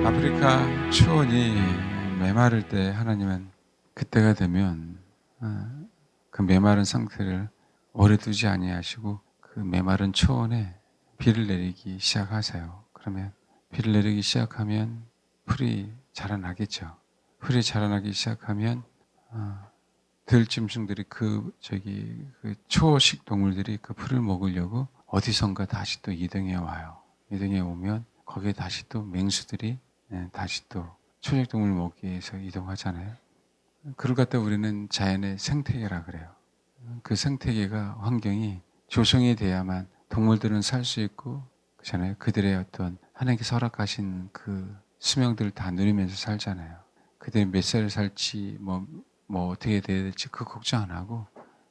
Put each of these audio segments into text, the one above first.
아프리카 초원이 메마를 때 하나님은 그때가 되면 그 메마른 상태를 오래 두지 아니하시고 그 메마른 초원에 비를 내리기 시작하세요. 그러면 비를 내리기 시작하면 풀이 자라나겠죠. 풀이 자라나기 시작하면 들짐승들이 그 초식 동물들이 그 풀을 먹으려고 어디선가 다시 또 이동해 와요. 이동해 오면 거기에 다시 또 맹수들이 다시 또 초식 동물 먹기 위해서 이동하잖아요. 그걸 갖다 우리는 자연의 생태계라 그래요. 그 생태계가 환경이 조성이 돼야만 동물들은 살 수 있고 그렇잖아요. 그들의 어떤 하나님께서 허락하신 그 수명들을 다 누리면서 살잖아요. 그들이 몇 살을 살지 뭐 어떻게 돼야 될지 그 걱정 안 하고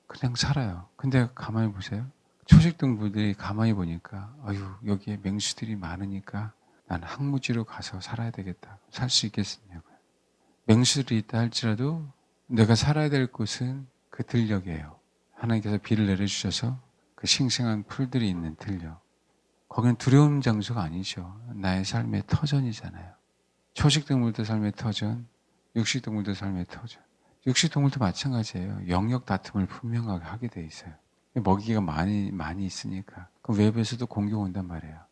그냥 살아요. 근데 가만히 보세요. 초식 동물들이 가만히 보니까 여기에 맹수들이 많으니까 난 항무지로 가서 살아야 되겠다. 살 수 있겠느냐고요. 맹수들이 있다 할지라도 내가 살아야 될 곳은 그 들녘이에요. 하나님께서 비를 내려주셔서 그 싱싱한 풀들이 있는 들녘. 거기는 두려운 장소가 아니죠. 나의 삶의 터전이잖아요. 초식동물도 삶의 터전, 육식동물도 삶의 터전. 육식동물도 마찬가지예요. 영역 다툼을 분명하게 하게 돼 있어요. 먹이가 많이 있으니까. 그 외부에서도 공격 온단 말이에요.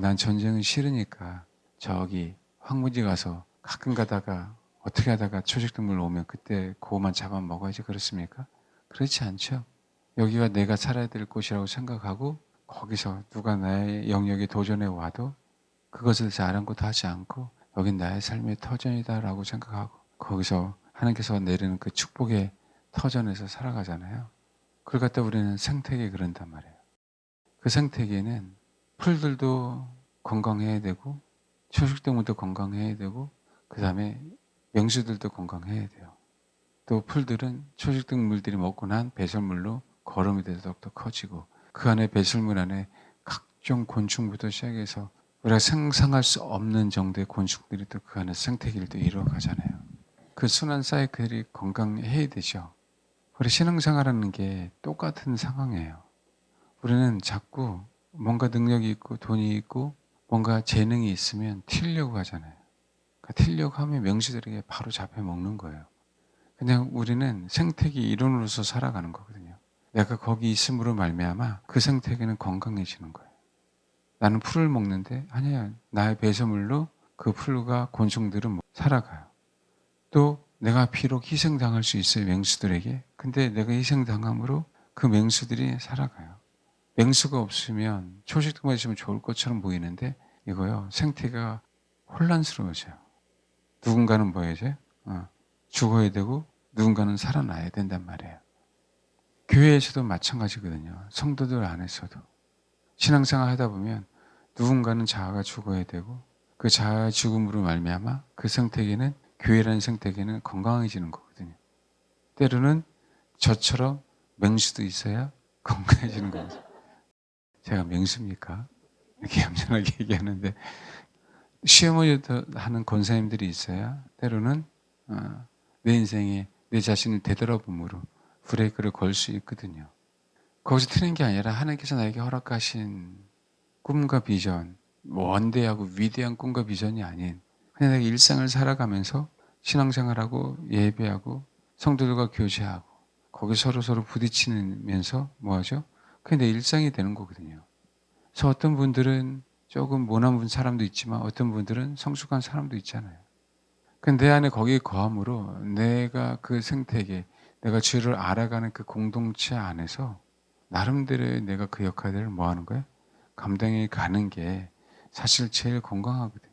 난 전쟁은 싫으니까 저기 황무지 가서 가끔 가다가 어떻게 하다가 초식동물 오면 그때 그거만 잡아 먹어야지 그렇습니까? 그렇지 않죠. 여기가 내가 살아야 될 곳이라고 생각하고 거기서 누가 나의 영역에 도전해 와도 그것을 아랑곳하지 않고 여긴 나의 삶의 터전이다라고 생각하고 거기서 하나님께서 내리는 그 축복의 터전에서 살아가잖아요. 그걸 갖다 우리는 생태계 그런단 말이에요. 그 생태계는 풀들도 건강해야 되고 초식동물도 건강해야 되고 그 다음에 명수들도 건강해야 돼요. 또 풀들은 초식동물들이 먹고 난 배설물로 거름이 돼서 더욱더 커지고 그 안에 배설물 안에 각종 곤충부터 시작해서 우리가 상상할 수 없는 정도의 곤충들이 또 그 안에 생태계를 또 이루어가잖아요. 그 순환 사이클이 건강해야 되죠. 우리 신앙생활하는 게 똑같은 상황이에요. 우리는 자꾸 뭔가 능력이 있고 돈이 있고 뭔가 재능이 있으면 튀려고 하잖아요. 그러니까 튀려고 하면 명시들에게 바로 잡혀 먹는 거예요. 그냥 우리는 생태계 일원으로서 살아가는 거거든요. 내가 거기 있음으로 말미암아 그 생태계는 건강해지는 거예요. 나는 풀을 먹는데 아니야. 나의 배설물로 그 풀과 곤충들은 살아가요. 또 내가 비록 희생당할 수 있어요. 맹수들에게. 근데 내가 희생당함으로 그 맹수들이 살아가요. 맹수가 없으면 초식동물이 있으면 좋을 것처럼 보이는데 이거요. 생태계가 혼란스러워져요. 누군가는 뭐 해야 돼? 죽어야 되고 누군가는 살아나야 된단 말이에요. 교회에서도 마찬가지거든요. 성도들 안에서도. 신앙생활 하다 보면 누군가는 자아가 죽어야 되고 그 자아의 죽음으로 말미암아 그 생태계는 교회라는 생태계는 건강해지는 거거든요. 때로는 저처럼 맹수도 있어야 건강해지는 거거든요. 제가 맹수입니까? 이렇게 얌전하게 얘기하는데 시어머니도 하는 권사님들이 있어야 때로는 내 인생에 내 자신을 되돌아봄으로 브레이크를 걸 수 있거든요. 거기서 트는 게 아니라 하나님께서 나에게 허락하신 꿈과 비전, 원대하고 위대한 꿈과 비전이 아닌 그냥 내가 일상을 살아가면서 신앙생활하고 예배하고 성도들과 교제하고 거기 서로 부딪히면서 뭐하죠? 그게 내 일상이 되는 거거든요. 그래서 어떤 분들은 조금 모난 사람도 있지만 어떤 분들은 성숙한 사람도 있잖아요. 근데 내 안에 거기에 거함으로 내가 그 생태계, 내가 주를 알아가는 그 공동체 안에서 나름대로의 내가 그 역할을 뭐 하는 거예요? 감당해 가는 게 사실 제일 건강하거든요.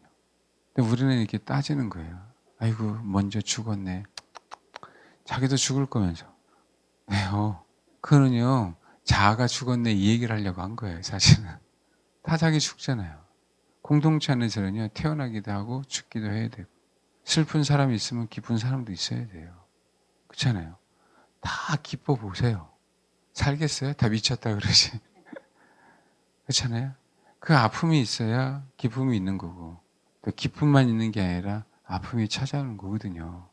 근데 우리는 이렇게 따지는 거예요. 아이고, 먼저 죽었네. 자기도 죽을 거면서. 네요. 그거는요, 자아가 죽었네 이 얘기를 하려고 한 거예요, 사실은. 다 자기 죽잖아요. 공동체 안에서는요, 태어나기도 하고 죽기도 해야 되고. 슬픈 사람이 있으면 기쁜 사람도 있어야 돼요. 그렇잖아요. 다 기뻐 보세요. 살겠어요? 다 미쳤다 그러지. 그렇잖아요. 그 아픔이 있어야 기쁨이 있는 거고 또 기쁨만 있는 게 아니라 아픔이 찾아오는 거거든요.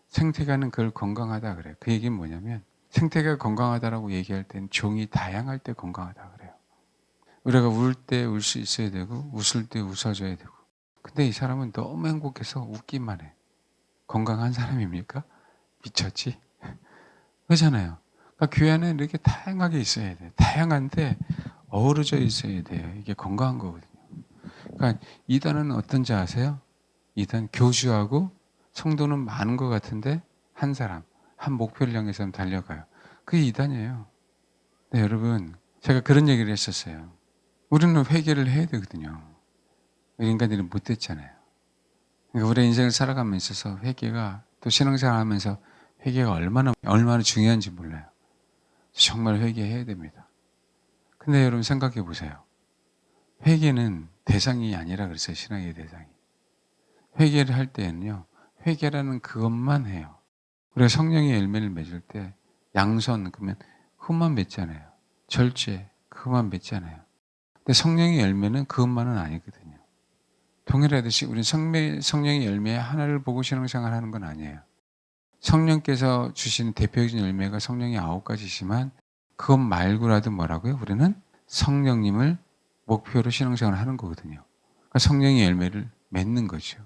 생태계는 그걸 건강하다 그래요. 그 얘기는 뭐냐면 생태계가 건강하다라고 얘기할 땐 종이 다양할 때 건강하다 그래요. 우리가 울 때 울 수 있어야 되고 웃을 때 웃어줘야 되고 근데 이 사람은 너무 행복해서 웃기만 해. 건강한 사람입니까? 미쳤지? 그렇잖아요. 그러니까 교회 안에 이렇게 다양하게 있어야 돼. 다양한데 어우러져 있어야 돼요. 이게 건강한 거거든요. 그러니까 이단은 어떤지 아세요? 이단 교주하고 성도는 많은 것 같은데 한 사람, 한 목표를 향해서 달려가요. 그게 이단이에요. 네, 여러분, 제가 그런 얘기를 했었어요. 우리는 회개를 해야 되거든요. 인간들이 못됐잖아요. 그러니까 우리 인생을 살아가면서 있어서 회개가, 또 신앙생활 하면서 회개가 얼마나 중요한지 몰라요. 정말 회개해야 됩니다. 근데 여러분 생각해 보세요. 회개는 대상이 아니라 그랬어요. 신앙의 대상이. 회개를 할 때에는요, 회개라는 그것만 해요. 우리가 성령의 열매를 맺을 때 양선 그러면 그것만 맺잖아요. 절제 그것만 맺잖아요. 근데 성령의 열매는 그것만은 아니거든요. 동일하듯이 우리는 성령의 열매 하나를 보고 신앙생활 하는 건 아니에요. 성령께서 주시는 대표적인 열매가 성령의 9가지지만 그것 말고라도 뭐라고요? 우리는 성령님을 목표로 신앙생활을 하는 거거든요. 그러니까 성령의 열매를 맺는 거죠.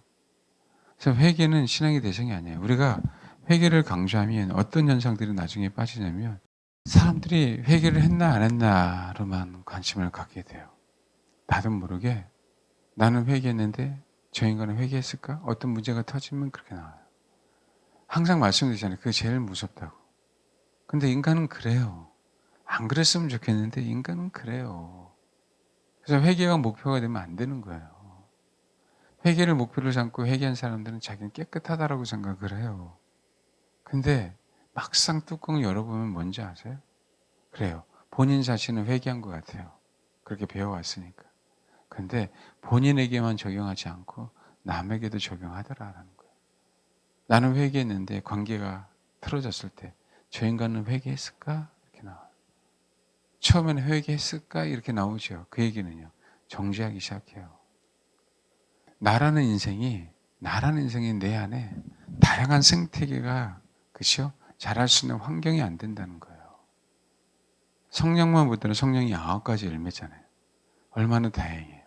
그래서 회개는 신앙의 대상이 아니에요. 우리가 회개를 강조하면 어떤 현상들이 나중에 빠지냐면 사람들이 회개를 했나 안 했나로만 관심을 갖게 돼요. 나도 모르게 나는 회개했는데 저 인간은 회개했을까? 어떤 문제가 터지면 그렇게 나와요. 항상 말씀드리잖아요. 그게 제일 무섭다고. 근데 인간은 그래요. 안 그랬으면 좋겠는데 인간은 그래요. 그래서 회개가 목표가 되면 안 되는 거예요. 회개를 목표로 삼고 회개한 사람들은 자기는 깨끗하다라고 생각을 해요. 근데 막상 뚜껑을 열어보면 뭔지 아세요? 그래요. 본인 자신은 회개한 것 같아요. 그렇게 배워왔으니까. 근데 본인에게만 적용하지 않고 남에게도 적용하더라라는 거예요. 나는 회개했는데 관계가 틀어졌을 때 저 인간은 회개했을까? 이렇게 나와요. 처음에는 회개했을까? 이렇게 나오죠. 그 얘기는요. 정죄하기 시작해요. 나라는 인생이 내 안에 다양한 생태계가 그렇죠? 자랄 수 있는 환경이 안 된다는 거예요. 성령만 보더라도 성령이 9가지 열매잖아요. 얼마나 다행이에요.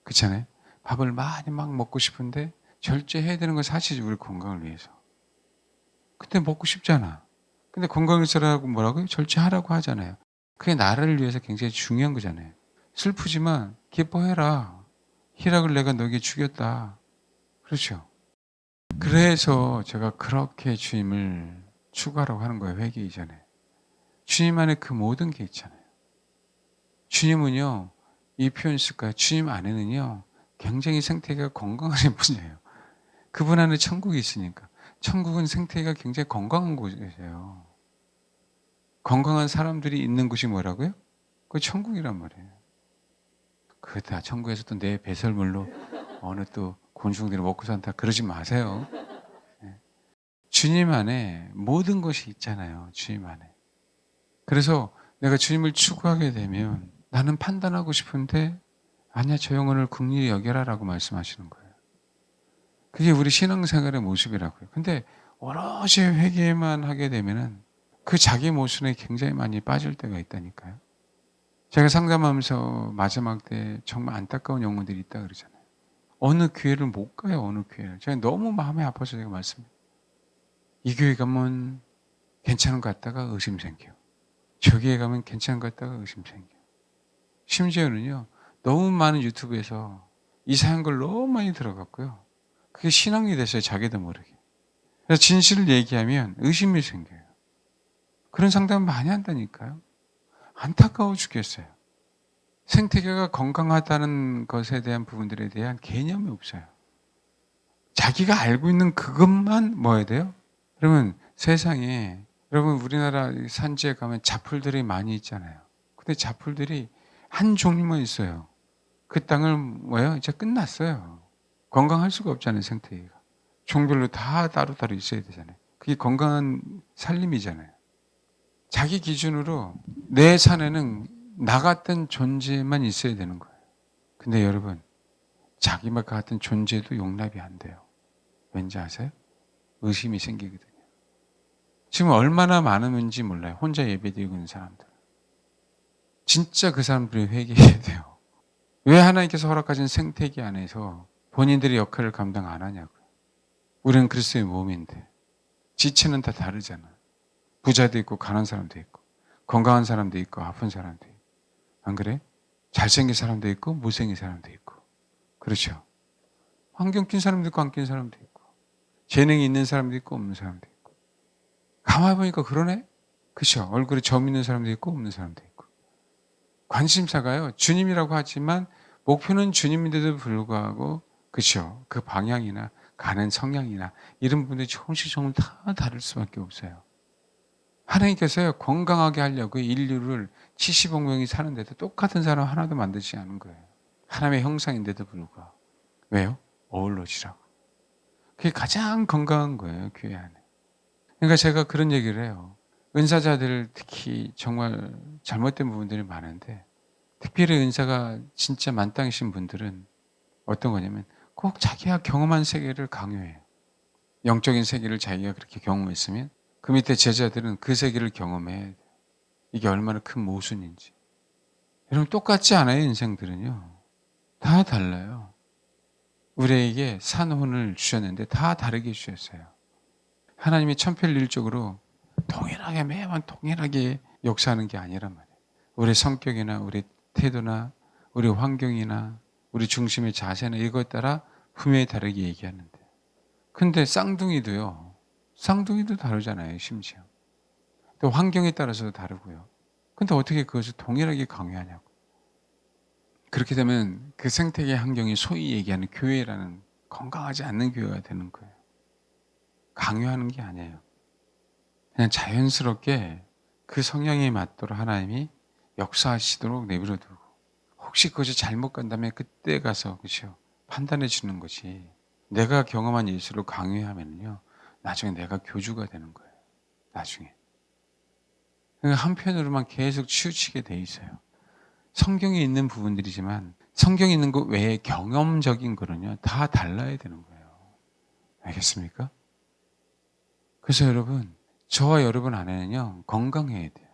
그렇잖아요? 밥을 많이 막 먹고 싶은데 절제해야 되는 건 사실이지, 우리 건강을 위해서. 근데 먹고 싶잖아. 근데 건강을 쓰라고 뭐라고요? 절제하라고 하잖아요. 그게 나라를 위해서 굉장히 중요한 거잖아요. 슬프지만 기뻐해라. 희락을 내가 너에게 주겠다. 그렇죠? 그래서 제가 그렇게 주님을 추구하라고 하는 거예요. 회개 이전에. 주님 안에 그 모든 게 있잖아요. 주님은요, 이 표현 쓸까요? 주님 안에는요, 굉장히 생태계가 건강하신 분이에요. 그분 안에 천국이 있으니까. 천국은 생태계가 굉장히 건강한 곳이에요. 건강한 사람들이 있는 곳이 뭐라고요? 그 천국이란 말이에요. 그다 천국에서 또 내 배설물로 어느 또 곤충들이 먹고 산다 그러지 마세요. 네. 주님 안에 모든 것이 있잖아요. 주님 안에. 그래서 내가 주님을 추구하게 되면 나는 판단하고 싶은데 아니야, 저 영혼을 긍휼히 여겨라라고 말씀하시는 거예요. 그게 우리 신앙생활의 모습이라고요. 근데 오롯이 회개만 하게 되면은 그 자기 모순에 굉장히 많이 빠질 때가 있다니까요. 제가 상담하면서 마지막 때 정말 안타까운 영혼들이 있다 그러잖아요. 어느 교회를 못 가요, 어느 교회를. 제가 너무 마음이 아파서 제가 말씀드려요. 이 교회 가면 괜찮은 것 같다가 의심 생겨요. 저 교회 가면 괜찮은 것 같다가 의심 생겨요. 심지어는요, 너무 많은 유튜브에서 이상한 걸 너무 많이 들어갔고요. 그게 신앙이 됐어요, 자기도 모르게. 그래서 진실을 얘기하면 의심이 생겨요. 그런 상담을 많이 한다니까요. 안타까워 죽겠어요. 생태계가 건강하다는 것에 대한 부분들에 대한 개념이 없어요. 자기가 알고 있는 그것만 뭐 해야 돼요? 그러면 세상에, 여러분 우리나라 산지에 가면 자풀들이 많이 있잖아요. 근데 자풀들이 한 종류만 있어요. 그 땅을 뭐예요? 이제 끝났어요. 건강할 수가 없잖아요, 생태계가. 종별로 다 따로따로 있어야 되잖아요. 그게 건강한 살림이잖아요. 자기 기준으로 내 산에는 나 같은 존재만 있어야 되는 거예요. 근데 여러분, 자기만 같은 존재도 용납이 안 돼요. 왠지 아세요? 의심이 생기거든요. 지금 얼마나 많은지 몰라요. 혼자 예배드리고 있는 사람들. 진짜 그 사람들이 회개해야 돼요. 왜 하나님께서 허락하신 생태계 안에서 본인들의 역할을 감당 안 하냐고요. 우리는 그리스도의 몸인데 지체는 다 다르잖아. 부자도 있고 가난한 사람도 있고 건강한 사람도 있고 아픈 사람도 있고 안 그래? 잘생긴 사람도 있고 못생긴 사람도 있고 그렇죠. 환경 낀 사람도 있고 안 낀 사람도 있고 재능이 있는 사람도 있고 없는 사람도 있고 가만히 보니까 그러네? 그렇죠. 얼굴에 점 있는 사람도 있고 없는 사람도 있고 관심사가요. 주님이라고 하지만 목표는 주님인데도 불구하고 그렇죠. 그 방향이나 가는 성향이나 이런 분들이 조금씩 다 다를 수밖에 없어요. 하나님께서요 건강하게 하려고 인류를 70억 명이 사는데도 똑같은 사람 하나도 만들지 않은 거예요. 하나님의 형상인데도 불구하고. 왜요? 어울러지라고. 그게 가장 건강한 거예요, 교회 안에. 그러니까 제가 그런 얘기를 해요. 은사자들 특히 정말 잘못된 부분들이 많은데 특별히 은사가 진짜 만땅이신 분들은 어떤 거냐면 꼭 자기가 경험한 세계를 강요해요. 영적인 세계를 자기가 그렇게 경험했으면 그 밑에 제자들은 그 세계를 경험해야 돼요. 이게 얼마나 큰 모순인지. 여러분 똑같지 않아요, 인생들은요. 다 달라요. 우리에게 산혼을 주셨는데 다 다르게 주셨어요. 하나님이 천편일률적으로 동일하게 매번 동일하게 역사하는 게 아니란 말이에요. 우리 성격이나 우리 태도나 우리 환경이나 우리 중심의 자세나 이거에 따라 분명히 다르게 얘기하는데 근데 쌍둥이도 다르잖아요, 심지어. 또 환경에 따라서도 다르고요. 근데 어떻게 그것을 동일하게 강요하냐고. 그렇게 되면 그 생태계 환경이 소위 얘기하는 교회라는 건강하지 않는 교회가 되는 거예요. 강요하는 게 아니에요. 그냥 자연스럽게 그 성향에 맞도록 하나님이 역사하시도록 내버려 두고 혹시 그것이 잘못 간다면 그때 가서 그죠 판단해 주는 것이 내가 경험한 예수를 강요하면요 나중에 내가 교주가 되는 거예요. 나중에. 그러니까 한편으로만 계속 치우치게 돼 있어요. 성경에 있는 부분들이지만 성경에 있는 것 외에 경험적인 거는요 다 달라야 되는 거예요. 알겠습니까? 그래서 여러분 저와 여러분 안에는요 건강해야 돼요.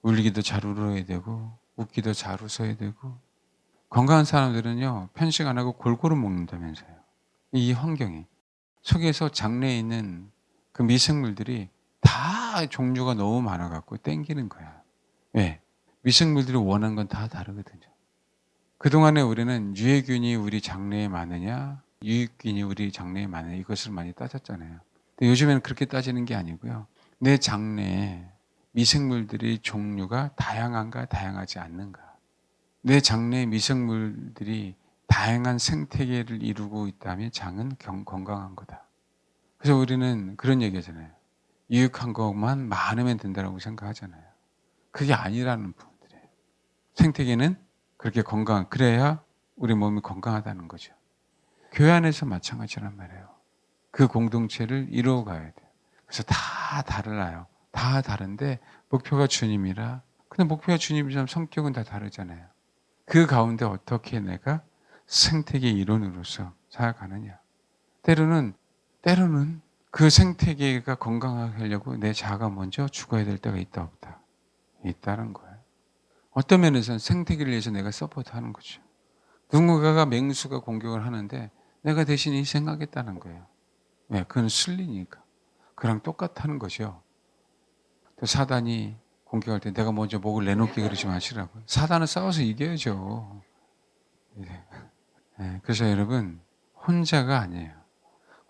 울기도 잘 울어야 되고 웃기도 잘 웃어야 되고 건강한 사람들은요 편식 안 하고 골고루 먹는다면서요. 이 환경에 속에서 장내에 있는 그 미생물들이 다 종류가 너무 많아 갖고 땡기는 거야. 왜? 미생물들이 원하는 건 다 다르거든요. 그동안에 우리는 유해균이 우리 장내에 많으냐 유익균이 우리 장내에 많으냐 이것을 많이 따졌잖아요. 근데 요즘에는 그렇게 따지는 게 아니고요. 내 장내에 미생물들의 종류가 다양한가 다양하지 않는가. 내 장내의 미생물들이 다양한 생태계를 이루고 있다면 장은 건강한 거다. 그래서 우리는 그런 얘기 하잖아요. 유익한 것만 많으면 된다고 생각하잖아요. 그게 아니라는 부분들이에요. 생태계는 그렇게 그래야 우리 몸이 건강하다는 거죠. 교회 안에서 마찬가지란 말이에요. 그 공동체를 이루어가야 돼요. 그래서 다 달라요. 다 다른데 목표가 주님이라. 근데 목표가 주님이지만 성격은 다 다르잖아요. 그 가운데 어떻게 내가 생태계 일원으로서 살아가느냐. 때로는 그 생태계가 건강하게 하려고 내 자아가 먼저 죽어야 될 때가 있다 없다. 있다는 거예요. 어떤 면에서는 생태계를 위해서 내가 서포트하는 거죠. 누군가가 맹수가 공격을 하는데 내가 대신 희생하겠다는 거예요. 왜? 그건 순리니까. 그랑 똑같다는 거죠. 또 사단이 공격할 때 내가 먼저 목을 내놓게 그러지 마시라고요. 사단은 싸워서 이겨야죠. 네, 그래서 여러분 혼자가 아니에요.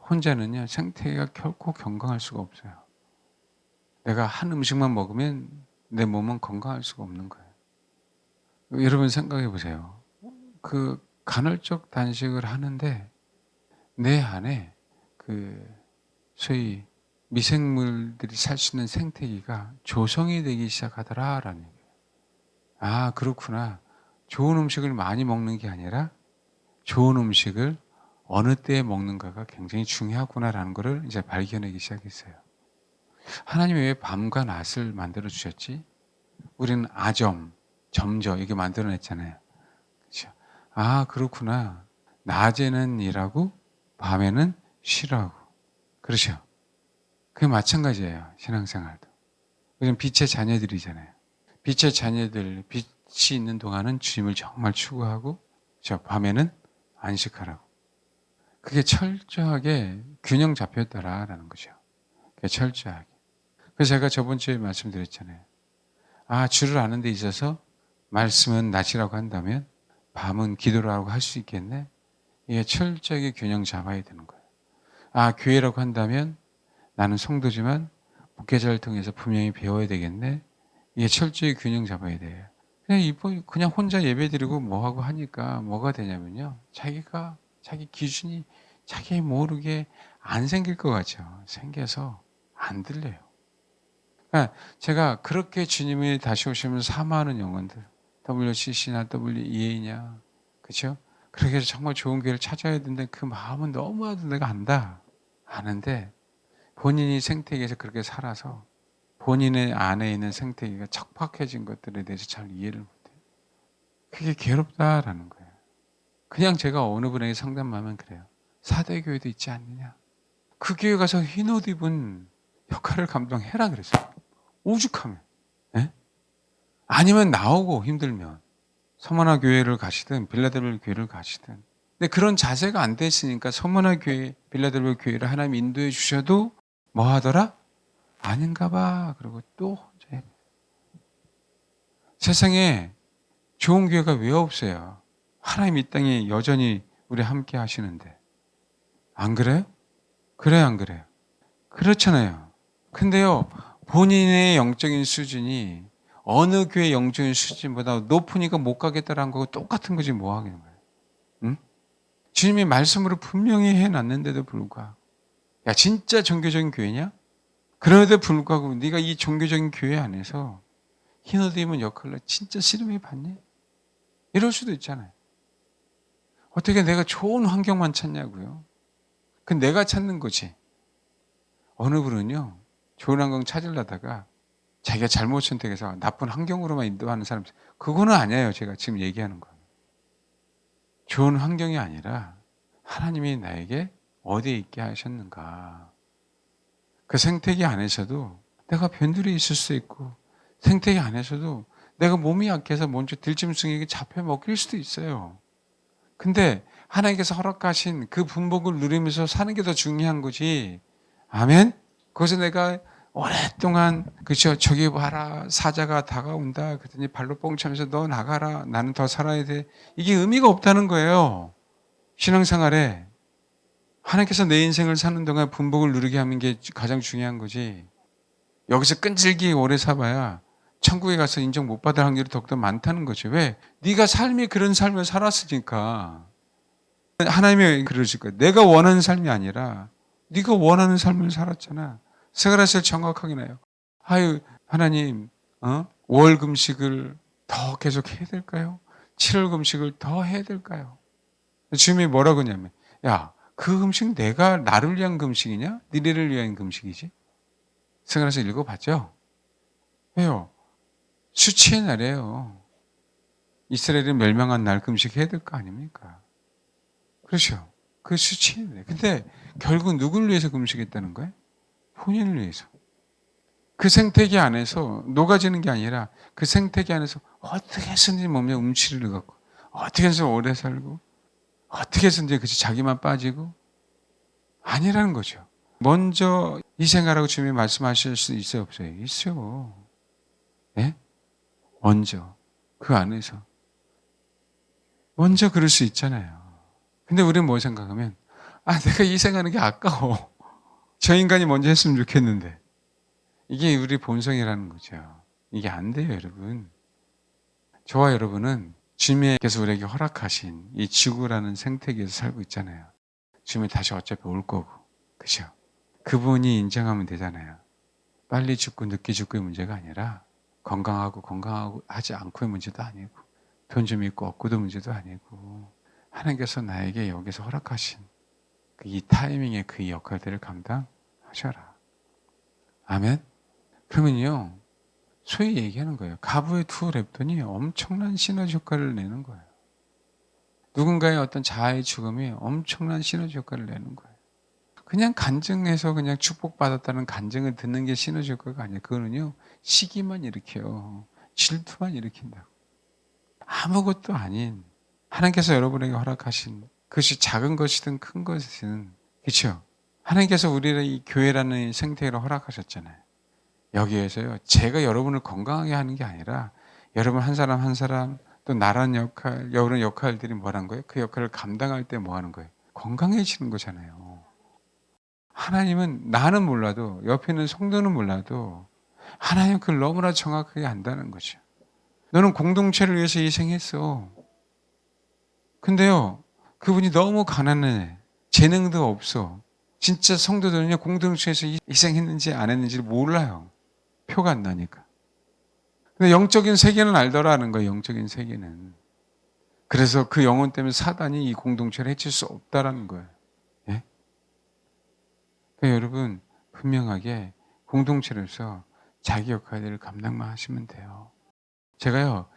혼자는요 생태계가 결코 건강할 수가 없어요. 내가 한 음식만 먹으면 내 몸은 건강할 수가 없는 거예요. 여러분 생각해 보세요. 그 간헐적 단식을 하는데 내 안에 그 소위 미생물들이 살 수 있는 생태계가 조성이 되기 시작하더라라는 얘기예요. 아 그렇구나. 좋은 음식을 많이 먹는 게 아니라 좋은 음식을 어느 때에 먹는가가 굉장히 중요하구나라는 것을 이제 발견하기 시작했어요. 하나님이 왜 밤과 낮을 만들어 주셨지? 우리는 아점, 점저 이게 만들어냈잖아요. 그렇죠? 아 그렇구나. 낮에는 일하고 밤에는 쉬라고. 그렇죠? 그게 마찬가지예요. 신앙생활도. 우리는 빛의 자녀들이잖아요. 빛의 자녀들, 빛이 있는 동안은 주님을 정말 추구하고 저 밤에는 안식하라고. 그게 철저하게 균형 잡혔더라라는 거죠. 그게 철저하게. 그래서 제가 저번 주에 말씀드렸잖아요. 주를 아는 데 있어서 말씀은 낮이라고 한다면 밤은 기도라고 할 수 있겠네? 이게 철저하게 균형 잡아야 되는 거예요. 교회라고 한다면 나는 성도지만 목회자를 통해서 분명히 배워야 되겠네? 이게 철저히 균형 잡아야 돼요. 그냥 혼자 예배드리고 뭐하고 하니까 뭐가 되냐면요. 자기 기준이 자기 모르게 안 생길 것 같죠. 생겨서 안 들려요. 그러니까 제가 그렇게 주님이 다시 오시면 사모하는 영혼들, WCC나 WEA냐, 그렇죠? 그렇게 해서 정말 좋은 교회를 찾아야 되는데 그 마음은 너무나도 내가 안다. 아는데 본인이 생태계에서 그렇게 살아서 본인의 안에 있는 생태계가 척박해진 것들에 대해서 잘 이해를 못해요. 그게 괴롭다라는 거예요. 그냥 제가 어느 분에게 상담하면 그래요. 사대교회도 있지 않느냐. 그 교회 가서 흰 옷 입은 역할을 감당해라 그랬어요. 오죽하면. 예? 아니면 나오고 힘들면 서머나 교회를 가시든 빌라델비아 교회를 가시든. 근데 그런 자세가 안 됐으니까 서머나 교회, 빌라델비아 교회를 하나님 인도해 주셔도 뭐 하더라? 아닌가 봐. 그리고 또 혼자 해. 세상에 좋은 교회가 왜 없어요? 하나님 이 땅에 여전히 우리 함께 하시는데. 안 그래요? 그래요, 안 그래요? 그렇잖아요. 근데요, 본인의 영적인 수준이 어느 교회 영적인 수준보다 높으니까 못 가겠다라는 거하고 똑같은 거지 뭐 하겠는 거예요. 응? 주님이 말씀으로 분명히 해놨는데도 불구하고 야 진짜 종교적인 교회냐? 그런데도 불구하고 네가 이 종교적인 교회 안에서 흰옷 입은 역할로 진짜 씨름해 봤니? 이럴 수도 있잖아요. 어떻게 내가 좋은 환경만 찾냐고요? 그건 내가 찾는 거지. 어느 분은요, 좋은 환경 찾으려다가 자기가 잘못 선택해서 나쁜 환경으로만 인도하는 사람, 그거는 아니에요. 제가 지금 얘기하는 건. 좋은 환경이 아니라 하나님이 나에게 어디에 있게 하셨는가. 그 생태계 안에서도 내가 변두리에 있을 수 있고, 생태계 안에서도 내가 몸이 약해서 먼저 들짐승에게 잡혀 먹힐 수도 있어요. 근데 하나님께서 허락하신 그 분복을 누리면서 사는 게 더 중요한 거지. 아멘? 거기서 내가 오랫동안 그쵸 저기 봐라 사자가 다가온다 그랬더니 발로 뻥 차면서 너 나가라 나는 더 살아야 돼. 이게 의미가 없다는 거예요. 신앙생활에 하나님께서 내 인생을 사는 동안 분복을 누리게 하는 게 가장 중요한 거지. 여기서 끈질기게 오래 살아야 천국에 가서 인정 못 받을 확률이 더욱더 많다는 거죠. 왜? 네가 삶이 그런 삶을 살았으니까. 하나님이 그러실 거예요. 내가 원하는 삶이 아니라 네가 원하는 삶을 살았잖아. 스가랴서를 정확하게 나요. 하나님, 월 금식을 더 계속 해야 될까요? 7월 금식을 더 해야 될까요? 주님이 뭐라고 하냐면, 야, 그 금식 내가 나를 위한 금식이냐? 니네를 위한 금식이지? 스가랴서 읽어봤죠? 왜요? 수치의 날이에요. 이스라엘이 멸망한 날 금식해야 될 거 아닙니까? 그렇죠. 그 수치의 날. 근데 결국 누구를 위해서 금식했다는 거예요? 본인을 위해서. 그 생태계 안에서 녹아지는 게 아니라 그 생태계 안에서 어떻게 해서든지 몸에 움츠리를 갖고 어떻게 해서 오래 살고 어떻게 해서든지 그치 자기만 빠지고 아니라는 거죠. 먼저 이 생활하고 주님이 말씀하실 수 있어요 없어요? 있어요. 예? 먼저 그 안에서 먼저 그럴 수 있잖아요. 근데 우리는 뭐 생각하면 내가 이 생각하는 게 아까워. 저 인간이 먼저 했으면 좋겠는데. 이게 우리 본성이라는 거죠. 이게 안 돼요, 여러분. 저와 여러분은 주님께서 우리에게 허락하신 이 지구라는 생태계에서 살고 있잖아요. 주님이 다시 어차피 올 거고. 그죠? 그분이 인정하면 되잖아요. 빨리 죽고 늦게 죽고의 문제가 아니라 건강하고 하지 않고의 문제도 아니고 돈 좀 있고 없고도 문제도 아니고 하나님께서 나에게 여기서 허락하신 이 타이밍의 그 역할들을 감당하셔라. 아멘? 그러면요, 소위 얘기하는 거예요. 가부의 두 랩돈이 엄청난 시너지 효과를 내는 거예요. 누군가의 어떤 자아의 죽음이 엄청난 시너지 효과를 내는 거예요. 그냥 간증해서 그냥 축복받았다는 간증을 듣는 게 시너지 효과가 아니에요. 그거는요, 시기만 일으켜요. 질투만 일으킨다고. 아무것도 아닌 하나님께서 여러분에게 허락하신 그것이 작은 것이든 큰 것이든, 그렇죠? 하나님께서 우리를 이 교회라는 생태계를 허락하셨잖아요. 여기에서요, 제가 여러분을 건강하게 하는 게 아니라 여러분 한 사람 한 사람, 또 나란 역할, 여러 역할들이 뭐란 거예요? 그 역할을 감당할 때 뭐 하는 거예요? 건강해지는 거잖아요. 하나님은, 나는 몰라도, 옆에 있는 성도는 몰라도 하나님은 그걸 너무나 정확하게 안다는 거죠. 너는 공동체를 위해서 희생했어. 근데요, 그분이 너무 가난해. 재능도 없어. 진짜 성도들은요, 공동체에서 희생했는지 안 했는지를 몰라요. 표가 안 나니까. 근데 영적인 세계는 알더라는 거예요, 영적인 세계는. 그래서 그 영혼 때문에 사단이 이 공동체를 해칠 수 없다라는 거예요. 예? 그러니까 여러분, 분명하게 공동체로서 자기 역할을 감당만 하시면 돼요. 제가요,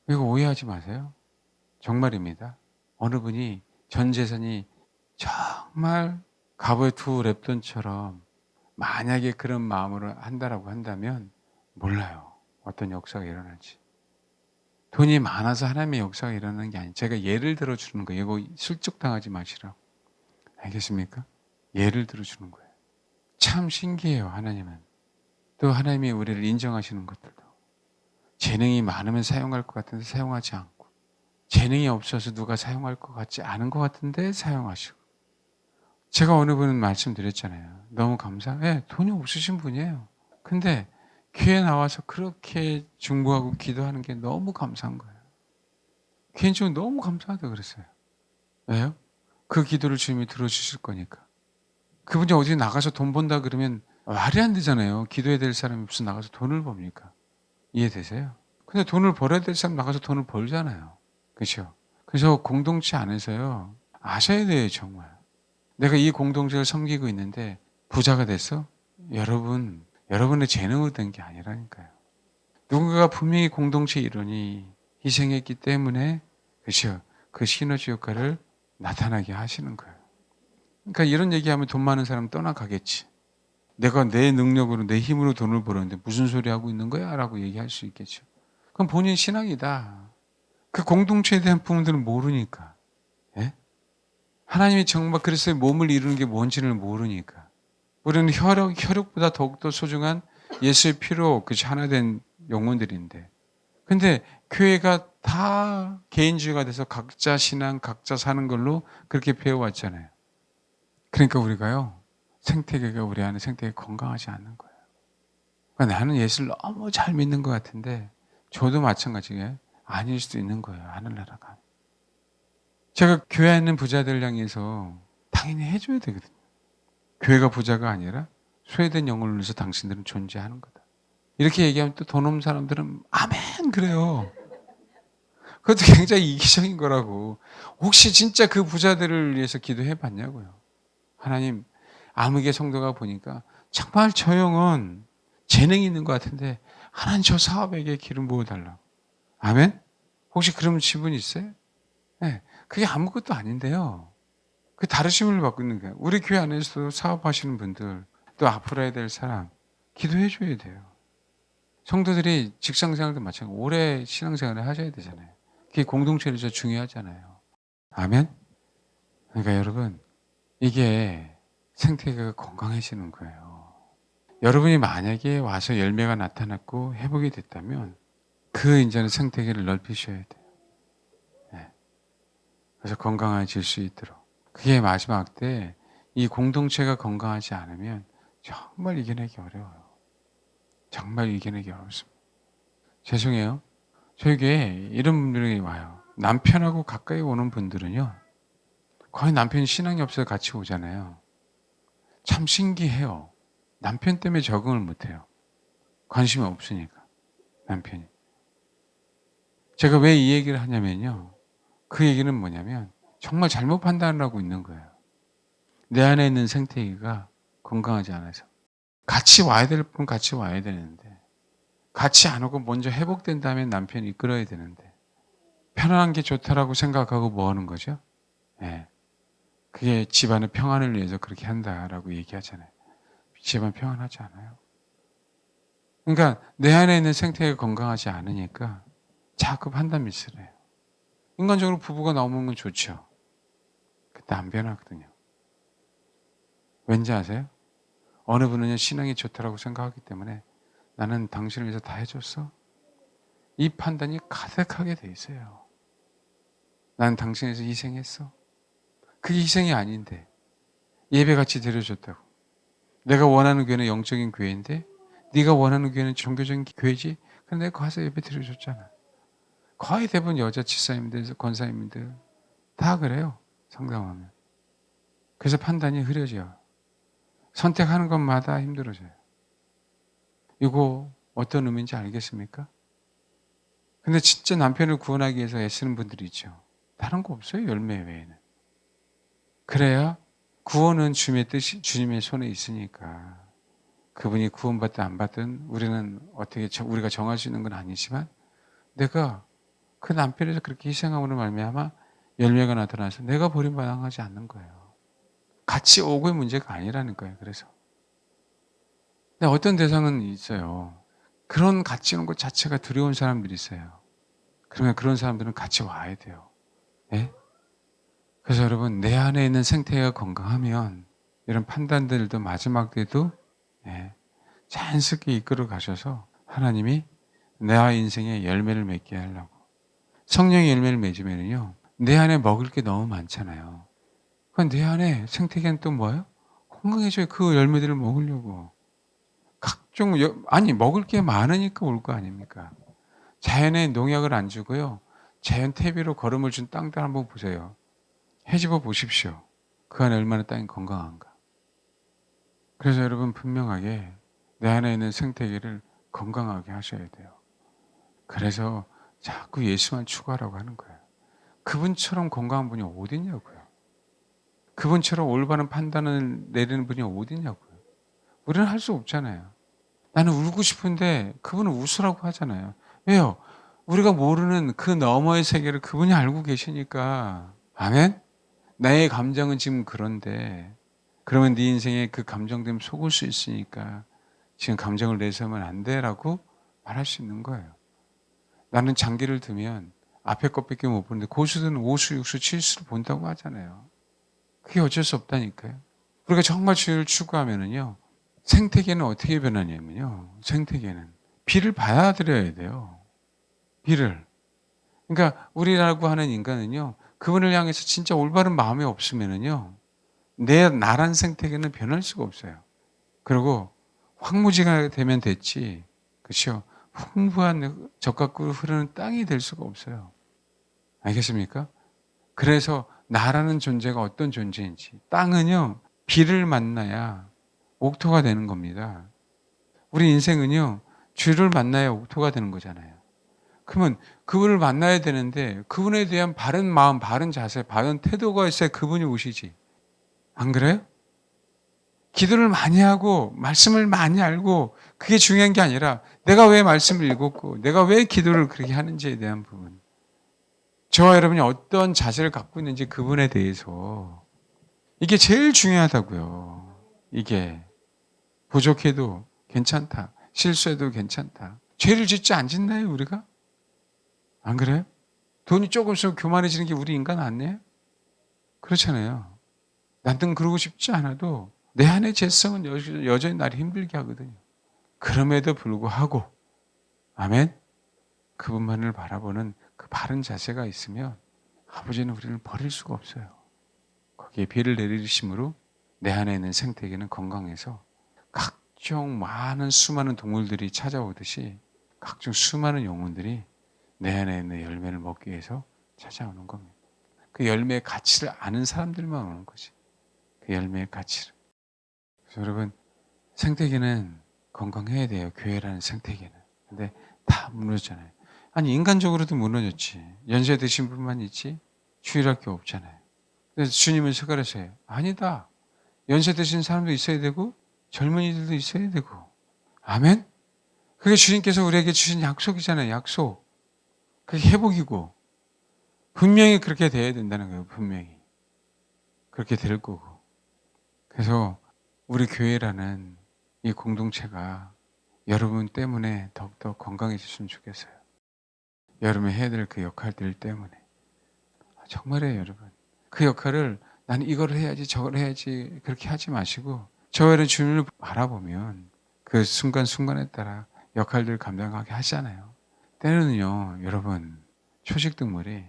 이거 오해하지 마세요. 정말입니다. 어느 분이 전 재산이 정말 갑오의 두 랩돈처럼 만약에 그런 마음으로 한다라고 한다면 몰라요. 어떤 역사가 일어날지. 돈이 많아서 하나님의 역사가 일어나는 게 아니에요. 제가 예를 들어주는 거예요. 이거 실족당하지 마시라고. 알겠습니까? 예를 들어주는 거예요. 참 신기해요, 하나님은. 또 하나님이 우리를 인정하시는 것들도. 재능이 많으면 사용할 것 같은데 사용하지 않고, 재능이 없어서 누가 사용할 것 같지 않은 것 같은데 사용하시고. 제가 어느 분은 말씀드렸잖아요. 너무 감사해. 돈이 없으신 분이에요. 근데 교회 나와서 그렇게 중보하고 기도하는 게 너무 감사한 거예요. 개인적으로 너무 감사하다 그랬어요. 왜요? 그 기도를 주님이 들어주실 거니까. 그분이 어디 나가서 돈 번다 그러면 말이 안 되잖아요. 기도해야 될 사람이 무슨 나가서 돈을 법니까? 이해되세요? 근데 돈을 벌어야 될 사람 나가서 돈을 벌잖아요. 그렇죠? 그래서 공동체 안에서요, 아셔야 돼요, 정말. 내가 이 공동체를 섬기고 있는데 부자가 됐어? 여러분의 재능으로 된 게 아니라니까요. 누군가가 분명히 공동체 일원이 희생했기 때문에, 그렇죠? 그 시너지 효과를 나타나게 하시는 거예요. 그러니까 이런 얘기하면 돈 많은 사람 떠나가겠지. 내가 내 능력으로 내 힘으로 돈을 벌었는데 무슨 소리 하고 있는 거야? 라고 얘기할 수 있겠죠. 그럼 본인 신앙이다. 그 공동체에 대한 부분들은 모르니까. 예? 하나님이 정말 그리스도의 몸을 이루는 게 뭔지를 모르니까. 우리는 혈육보다 더욱더 소중한 예수의 피로 그 하나 된 영혼들인데. 근데 교회가 다 개인주의가 돼서 각자 신앙, 각자 사는 걸로 그렇게 배워왔잖아요. 그러니까 우리가요, 생태계가 우리 안에 생태계가 건강하지 않는 거예요. 그러니까 나는 예수를 너무 잘 믿는 것 같은데 저도 마찬가지게 아닐 수도 있는 거예요. 하늘나라가. 제가 교회에 있는 부자들 향해서 당연히 해줘야 되거든요. 교회가 부자가 아니라 소외된 영혼을 위해서 당신들은 존재하는 거다. 이렇게 얘기하면 또 돈 없는 사람들은 아멘 그래요. 그것도 굉장히 이기적인 거라고. 혹시 진짜 그 부자들을 위해서 기도해 봤냐고요. 하나님, 아무개 성도가 보니까 정말 저 형은 재능이 있는 것 같은데 하나님 저 사업에게 기름 부어달라고. 아멘? 혹시 그런 지분 있어요? 네. 그게 아무것도 아닌데요. 그 다르심을 받고 있는 거예요. 우리 교회 안에서도 사업하시는 분들, 또 앞으로 해야 될 사람, 기도해 줘야 돼요. 성도들이 직장생활도 마찬가지고 오래 신앙생활을 하셔야 되잖아요. 그게 공동체에서 중요하잖아요. 아멘? 그러니까 여러분, 이게 생태계가 건강해지는 거예요. 여러분이 만약에 와서 열매가 나타났고 회복이 됐다면 그 이제는 생태계를 넓히셔야 돼요. 네. 그래서 건강해질 수 있도록. 그게 마지막 때 이 공동체가 건강하지 않으면 정말 이겨내기 어려워요. 정말 이겨내기 어렵습니다. 죄송해요. 저에게 이런 분들이 와요. 남편하고 가까이 오는 분들은요, 거의 남편이 신앙이 없어서 같이 오잖아요. 참 신기해요. 남편 때문에 적응을 못해요. 관심이 없으니까, 남편이. 제가 왜 이 얘기를 하냐면요. 그 얘기는 뭐냐면 정말 잘못 판단을 하고 있는 거예요. 내 안에 있는 생태계가 건강하지 않아서. 같이 와야 될 분 같이 와야 되는데, 같이 안 오고 먼저 회복된 다음에 남편이 이끌어야 되는데, 편안한 게 좋다라고 생각하고 뭐 하는 거죠? 예. 그게 집안의 평안을 위해서 그렇게 한다라고 얘기하잖아요. 집안 평안하지 않아요. 그러니까 내 안에 있는 생태계가 건강하지 않으니까 자꾸 판단 미스를 해요. 인간적으로 부부가 나오는 건 좋죠. 안 변하거든요. 왠지 아세요? 어느 분은요, 신앙이 좋다라고 생각하기 때문에 나는 당신을 위해서 다 해줬어. 이 판단이 가득하게 돼 있어요. 나는 당신을 위해서 희생했어. 그게 희생이 아닌데 예배같이 드려줬다고. 내가 원하는 교회는 영적인 교회인데 네가 원하는 교회는 종교적인 교회지. 근데 내가 가서 예배 드려줬잖아. 거의 대부분 여자 집사님들, 권사님들 다 그래요. 상담하면. 그래서 판단이 흐려져요. 선택하는 것마다 힘들어져요. 이거 어떤 의미인지 알겠습니까? 근데 진짜 남편을 구원하기 위해서 애쓰는 분들이 있죠. 다른 거 없어요. 열매 외에는. 그래야 구원은 주님의 뜻이, 주님의 손에 있으니까 그분이 구원받든 안 받든 우리는 어떻게 우리가 정할 수 있는 건 아니지만 내가 그 남편에서 그렇게 희생함으로 말미암아 열매가 나타나서 내가 버림받아가지 않는 거예요. 같이 오고의 문제가 아니라는 거예요. 그래서 근데 어떤 대상은 있어요. 그런 같이 오는 것 자체가 두려운 사람들이 있어요. 그러면 그런 사람들은 같이 와야 돼요. 예? 그래서 여러분 내 안에 있는 생태가 건강하면 이런 판단들도 마지막 때도 예, 자연스럽게 이끌어 가셔서 하나님이 내 인생에 열매를 맺게 하려고. 성령의 열매를 맺으면요 내 안에 먹을 게 너무 많잖아요. 그럼 내 안에 생태계는 또 뭐예요? 건강해져요. 그 열매들을 먹으려고. 각종 아니 먹을 게 많으니까 올 거 아닙니까? 자연에 농약을 안 주고요. 자연 퇴비로 거름을 준 땅들 한번 보세요. 헤집어 보십시오. 그 안에 얼마나 땅이 건강한가. 그래서 여러분 분명하게 내 안에 있는 생태계를 건강하게 하셔야 돼요. 그래서 자꾸 예수만 추구하라고 하는 거예요. 그분처럼 건강한 분이 어디 있냐고요. 그분처럼 올바른 판단을 내리는 분이 어디 있냐고요. 우리는 할 수 없잖아요. 나는 울고 싶은데 그분은 웃으라고 하잖아요. 왜요? 우리가 모르는 그 너머의 세계를 그분이 알고 계시니까. 아멘? 나의 감정은 지금 그런데 그러면 네 인생에 그 감정 때문에 속을 수 있으니까 지금 감정을 내세우면 안 돼라고 말할 수 있는 거예요. 나는 장기를 두면 앞에 것밖에 못 보는데 고수들은 5수, 6수, 7수를 본다고 하잖아요. 그게 어쩔 수 없다니까요. 우리가 정말 주의를 추구하면은요. 생태계는 어떻게 변하냐면요. 생태계는 비를 받아들여야 돼요. 비를. 그러니까 우리라고 하는 인간은요. 그분을 향해서 진짜 올바른 마음이 없으면은요. 나란 생태계는 변할 수가 없어요. 그리고 황무지가 되면 됐지. 그렇죠? 풍부한 적각으로 흐르는 땅이 될 수가 없어요. 알겠습니까? 그래서 나라는 존재가 어떤 존재인지. 땅은요. 비를 만나야 옥토가 되는 겁니다. 우리 인생은요. 주를 만나야 옥토가 되는 거잖아요. 그러면 그분을 만나야 되는데 그분에 대한 바른 마음, 바른 자세, 바른 태도가 있어야 그분이 오시지. 안 그래요? 기도를 많이 하고 말씀을 많이 알고 그게 중요한 게 아니라 내가 왜 말씀을 읽었고 내가 왜 기도를 그렇게 하는지에 대한 부분. 저와 여러분이 어떤 자세를 갖고 있는지 그분에 대해서 이게 제일 중요하다고요. 이게 부족해도 괜찮다. 실수해도 괜찮다. 죄를 짓지 안 짓나요 우리가? 안 그래요? 돈이 조금씩 교만해지는 게 우리 인간 아니에요? 그렇잖아요. 나는 그러고 싶지 않아도 내 안의 죄성은 여전히 나를 힘들게 하거든요. 그럼에도 불구하고 아멘. 그분만을 바라보는 그 바른 자세가 있으면 아버지는 우리를 버릴 수가 없어요. 거기에 비를 내리심으로 내 안에 있는 생태계는 건강해서 각종 많은 수많은 동물들이 찾아오듯이 각종 수많은 영혼들이 내 안에 있는 열매를 먹기 위해서 찾아오는 겁니다. 그 열매의 가치를 아는 사람들만 오는 거지. 그 열매의 가치를. 그래서 여러분 생태계는 건강해야 돼요. 교회라는 생태계는. 근데 다 무너졌잖아요. 아니 인간적으로도 무너졌지. 연세 드신 분만 있지 주일학교 없잖아요. 그래서 주님은 서가르세요. 아니다. 연세 드신 사람도 있어야 되고 젊은이들도 있어야 되고. 아멘? 그게 주님께서 우리에게 주신 약속이잖아요. 약속. 그게 회복이고. 분명히 그렇게 돼야 된다는 거예요. 분명히. 그렇게 될 거고. 그래서 우리 교회라는 이 공동체가 여러분 때문에 더욱더 건강해졌으면 좋겠어요. 여러분이 해야 될 그 역할들 때문에. 정말이에요, 여러분. 그 역할을 나는 이걸 해야지 저걸 해야지 그렇게 하지 마시고 저희는 주님을 바라보면 그 순간순간에 따라 역할들을 감당하게 하잖아요. 때로는요, 여러분, 초식동물이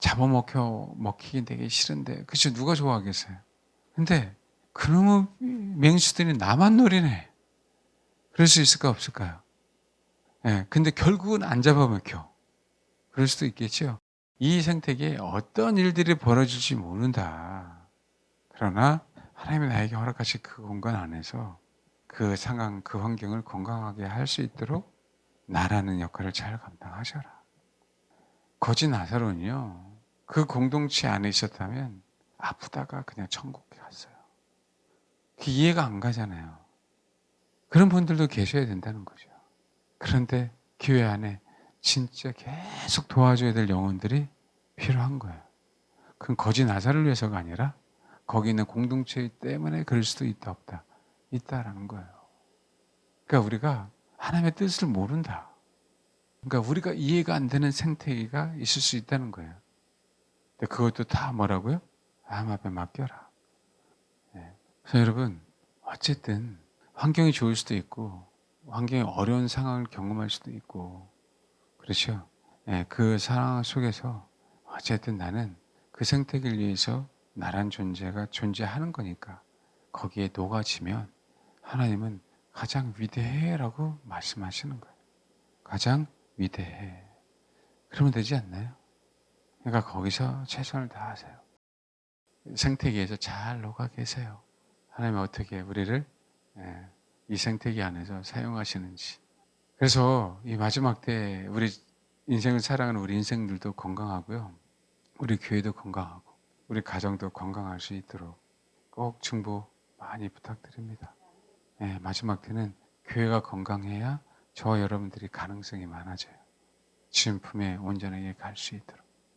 잡아먹히긴 되게 싫은데, 그쵸? 누가 좋아하겠어요? 근데 그놈의 맹수들이 나만 노리네. 그럴 수 있을까 없을까요? 예, 근데 결국은 안 잡아먹혀. 그럴 수도 있겠죠. 이 생태계에 어떤 일들이 벌어질지 모른다. 그러나 하나님이 나에게 허락하신 그 공간 안에서 그 상황, 그 환경을 건강하게 할 수 있도록 나라는 역할을 잘 감당하셔라. 거지 나사로는요, 그 공동체 안에 있었다면 아프다가 그냥 천국에 갔어요. 그 이해가 안 가잖아요. 그런 분들도 계셔야 된다는 거죠. 그런데 교회 안에 진짜 계속 도와줘야 될 영혼들이 필요한 거예요. 그건 거지 나사를 위해서가 아니라 거기 있는 공동체 때문에 그럴 수도 있다 없다. 있다라는 거예요. 그러니까 우리가 하나님의 뜻을 모른다. 그러니까 우리가 이해가 안 되는 생태계가 있을 수 있다는 거예요. 근데 그것도 다 뭐라고요? 하나님 앞에 맡겨라. 네. 그래서 여러분, 어쨌든 환경이 좋을 수도 있고 환경이 어려운 상황을 경험할 수도 있고 그렇죠. 예, 그 상황 속에서 어쨌든 나는 그 생태계를 위해서 나란 존재가 존재하는 거니까 거기에 녹아지면 하나님은 가장 위대해라고 말씀하시는 거예요. 가장 위대해. 그러면 되지 않나요? 그러니까 거기서 최선을 다하세요. 생태계에서 잘 녹아 계세요. 하나님이 어떻게 우리를 이 생태계 안에서 사용하시는지. 그래서 이 마지막 때 우리 인생을 살아가는 우리 인생들도 건강하고요. 우리 교회도 건강하고 우리 가정도 건강할 수 있도록 꼭 중보 많이 부탁드립니다. 마지막 때는 교회가 건강해야 저와 여러분들이 가능성이 많아져요. 주님 품에 온전하게 갈 수 있도록.